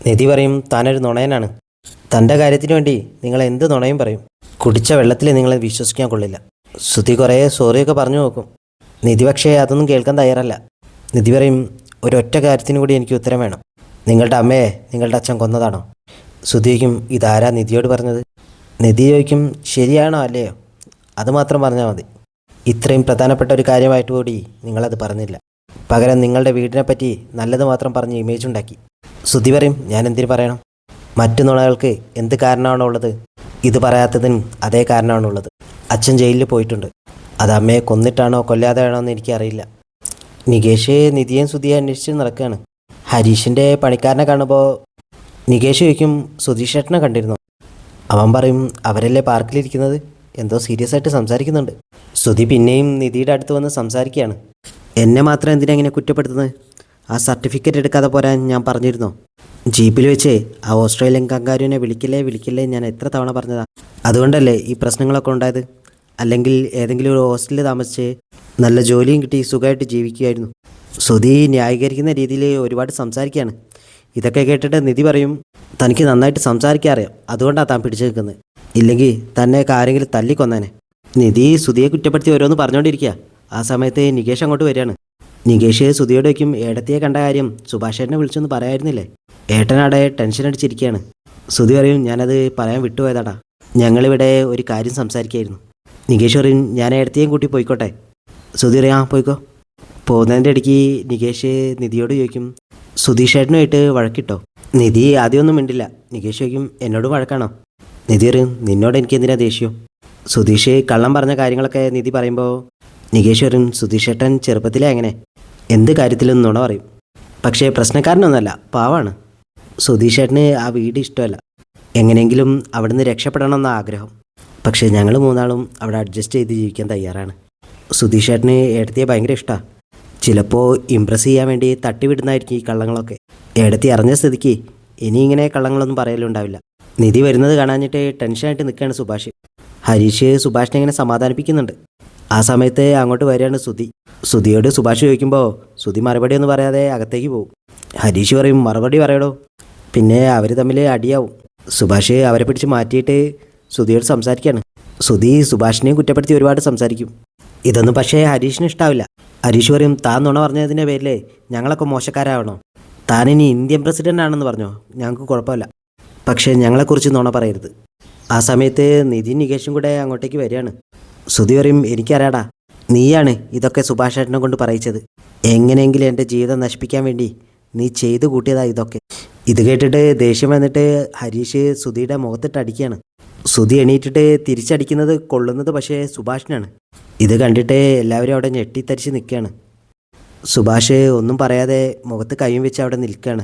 നിധി പറയും താനൊരു നുണയനാണ്. തൻ്റെ കാര്യത്തിന് വേണ്ടി നിങ്ങൾ എന്ത് നുണയും പറയും. കുടിച്ച വെള്ളത്തിൽ നിങ്ങളെ വിശ്വസിക്കാൻ കൊള്ളില്ല. ശ്രുതി കുറേ സോറിയൊക്കെ പറഞ്ഞു നോക്കും. നിധി പക്ഷേ അതൊന്നും കേൾക്കാൻ തയ്യാറല്ല. നിധി പറയും, ഒരൊറ്റ കാര്യത്തിന് കൂടി എനിക്ക് ഉത്തരം വേണം. നിങ്ങളുടെ അമ്മയെ നിങ്ങളുടെ അച്ഛൻ കൊന്നതാണോ? ശ്രുതി ചോദിക്കും, ഇതാരാ നിധിയോട് പറഞ്ഞത്? നിധി ചോദിക്കും, ശരിയാണോ അല്ലയോ അതുമാത്രം പറഞ്ഞാൽ മതി. ഇത്രയും പ്രധാനപ്പെട്ട ഒരു കാര്യമായിട്ട് കൂടി നിങ്ങളത് പറഞ്ഞില്ല. പകരം നിങ്ങളുടെ വീടിനെ പറ്റി നല്ലത് മാത്രം പറഞ്ഞ് ഇമേജ് ഉണ്ടാക്കി. ശ്രുതി പറയും, ഞാൻ എന്തിനു പറയണം? മറ്റു നുണകൾക്ക് എന്ത് കാരണമാണോ ഉള്ളത്, ഇത് പറയാത്തതിനും അതേ കാരണമാണുള്ളത്. അച്ഛൻ ജയിലിൽ പോയിട്ടുണ്ട്. അത് അമ്മയെ കൊന്നിട്ടാണോ കൊല്ലാതെയാണോ എന്ന് എനിക്കറിയില്ല. നികേഷ് നിധിയെയും ശ്രുതിയെ അന്വേഷിച്ച് നടക്കുകയാണ്. ഹരീഷിൻ്റെ പണിക്കാരനെ കാണുമ്പോൾ നികേഷ് ചോദിക്കും, സുധീഷ് ഏട്ടനെ കണ്ടിരുന്നു? അവൻ പറയും, അവരല്ലേ പാർക്കിലിരിക്കുന്നത്, എന്തോ സീരിയസ് ആയിട്ട് സംസാരിക്കുന്നുണ്ട്. ശ്രുതി പിന്നെയും നിധിയുടെ അടുത്ത് വന്ന് സംസാരിക്കുകയാണ്. എന്നെ മാത്രം എന്തിനാ ഇങ്ങനെ കുറ്റപ്പെടുത്തുന്നത്? ആ സർട്ടിഫിക്കറ്റ് എടുക്കാതെ പോരാൻ ഞാൻ പറഞ്ഞിരുന്നോ? ജീപ്പിൽ വെച്ച് ആ ഓസ്ട്രേലിയൻ കങ്കാരുവിനെ വിളിക്കില്ലേ ഞാൻ എത്ര തവണ പറഞ്ഞതാ. അതുകൊണ്ടല്ലേ ഈ പ്രശ്നങ്ങളൊക്കെ ഉണ്ടായത്. അല്ലെങ്കിൽ ഏതെങ്കിലും ഒരു ഹോസ്റ്റലിൽ താമസിച്ച് നല്ല ജോലിയും കിട്ടി സുഖമായിട്ട് ജീവിക്കുകയായിരുന്നു. ശ്രുതി ന്യായീകരിക്കുന്ന രീതിയിൽ ഒരുപാട് സംസാരിക്കുകയാണ്. ഇതൊക്കെ കേട്ടിട്ട് നിധി പറയും, തനിക്ക് നന്നായിട്ട് സംസാരിക്കാൻ അറിയാം, അതുകൊണ്ടാണ് താൻ പിടിച്ചു നിൽക്കുന്നത്. ഇല്ലെങ്കിൽ തന്നെ ആരെങ്കിലും തല്ലിക്കൊന്നേനെ. നിധി ശ്രുതിയെ കുറ്റപ്പെടുത്തി ഓരോന്ന് പറഞ്ഞുകൊണ്ടിരിക്കുക. ആ സമയത്ത് നികേഷ് അങ്ങോട്ട് വരികയാണ്. നികേഷ് ശ്രുതിയോട് വയ്ക്കും, ഏടത്തിയെ കണ്ട കാര്യം സുഭാഷേട്ടനെ വിളിച്ചൊന്ന് പറയായിരുന്നില്ലേ? ഏട്ടനാടെ ടെൻഷൻ അടിച്ചിരിക്കുകയാണ്. ശ്രുതി പറയും, ഞാനത് പറയാൻ വിട്ടുപോയതാടാ, ഞങ്ങളിവിടെ ഒരു കാര്യം സംസാരിക്കുകയായിരുന്നു. നികേഷ് പറയും, ഞാൻ ഏടത്തിയേയും കൂട്ടി പോയിക്കോട്ടെ? ശ്രുതി പറയും, ആ പോയിക്കോ. പോകുന്നതിൻ്റെ ഇടയ്ക്ക് നികേഷ് നിധിയോട് ചോദിക്കും, സുധീഷേട്ടനുമായിട്ട് വഴക്കിട്ടോ? നിധി ആദ്യമൊന്നും മിണ്ടില്ല. നികേഷ് ചോദിക്കും, എന്നോട് വഴക്കാണോ? നിധി പറയും, നിന്നോട് എനിക്ക് എന്തിനാ ദേഷ്യം? സുധീഷ് കള്ളം പറഞ്ഞ കാര്യങ്ങളൊക്കെ നിധി പറയുമ്പോൾ നികേഷ് പറയും, സുധീഷേട്ടൻ ചെറുപ്പത്തിലേ അങ്ങനെ എന്ത് കാര്യത്തിലും നുണ പറയും. പക്ഷേ പ്രശ്നക്കാരനൊന്നുമല്ല, പാവാണ്. സുധീഷേട്ടന് ആ വീട് ഇഷ്ടമല്ല, എങ്ങനെയെങ്കിലും അവിടുന്ന് രക്ഷപ്പെടണമെന്ന ആഗ്രഹം. പക്ഷേ ഞങ്ങൾ മൂന്നാളും അവിടെ അഡ്ജസ്റ്റ് ചെയ്ത് ജീവിക്കാൻ തയ്യാറാണ്. സുധീഷേട്ടന് ഏടത്തിയെ ഭയങ്കര ഇഷ്ടമാണ്. ചിലപ്പോൾ ഇമ്പ്രസ് ചെയ്യാൻ വേണ്ടി തട്ടിവിടുന്നതായിരിക്കും ഈ കള്ളങ്ങളൊക്കെ. ഏടത്തി അറിഞ്ഞ സ്ഥിതിക്ക് ഇനി ഇങ്ങനെ കള്ളങ്ങളൊന്നും പറയലുണ്ടാവില്ല. നിധി വരുന്നത് കാണാഞ്ഞിട്ട് ടെൻഷനായിട്ട് നിൽക്കുകയാണ് സുഭാഷ്. ഹരീഷ് സുഭാഷിനെ ഇങ്ങനെ സമാധാനിപ്പിക്കുന്നുണ്ട്. ആ സമയത്ത് അങ്ങോട്ട് വരികയാണ് ശ്രുതി. ശ്രുതിയോട് സുഭാഷ് ചോദിക്കുമ്പോൾ ശ്രുതി മറുപടി ഒന്നും പറയാതെ അകത്തേക്ക് പോകും. ഹരീഷ് പറയും, മറുപടി പറയടോ. പിന്നെ അവർ തമ്മിൽ അടിയാവും. സുഭാഷ് അവരെ പിടിച്ച് മാറ്റിയിട്ട് ശ്രുതിയോട് സംസാരിക്കുകയാണ്. ശ്രുതി സുഭാഷിനെയും കുറ്റപ്പെടുത്തി ഒരുപാട് സംസാരിക്കും. ഇതൊന്നും പക്ഷേ ഹരീഷിന് ഇഷ്ടാവില്ല. ഹരീഷ് പറയും, താൻ നുണ പറഞ്ഞതിൻ്റെ പേരിലേ ഞങ്ങളൊക്കെ മോശക്കാരാവണോ? താനിനി ഇന്ത്യൻ പ്രസിഡൻ്റ് ആണെന്ന് പറഞ്ഞോ, ഞങ്ങൾക്ക് കുഴപ്പമില്ല, പക്ഷേ ഞങ്ങളെക്കുറിച്ച് നുണ പറയരുത്. ആ സമയത്ത് നിധി നികേഷും കൂടെ അങ്ങോട്ടേക്ക് വരികയാണ്. ശ്രുതി പറയും, എനിക്കറിയാടാ, നീയാണ് ഇതൊക്കെ സുഭാഷ് ഏട്ടനെ കൊണ്ട് പറയിച്ചത്. എങ്ങനെയെങ്കിലും എൻ്റെ ജീവിതം നശിപ്പിക്കാൻ വേണ്ടി നീ ചെയ്തു കൂട്ടിയതാ ഇതൊക്കെ. ഇത് കേട്ടിട്ട് ദേഷ്യം വന്നിട്ട് ഹരീഷ് ശ്രുതിയുടെ മുഖത്തിട്ട് അടിക്കുകയാണ്. ശ്രുതി എണീറ്റിട്ട് തിരിച്ചടിക്കുന്നത് കൊള്ളുന്നത് പക്ഷേ സുഭാഷിനാണ്. ഇത് കണ്ടിട്ട് എല്ലാവരും അവിടെ ഞെട്ടിത്തരിച്ച് നിൽക്കുകയാണ്. സുഭാഷ് ഒന്നും പറയാതെ മുഖത്ത് കൈയും വെച്ച് അവിടെ നിൽക്കുകയാണ്.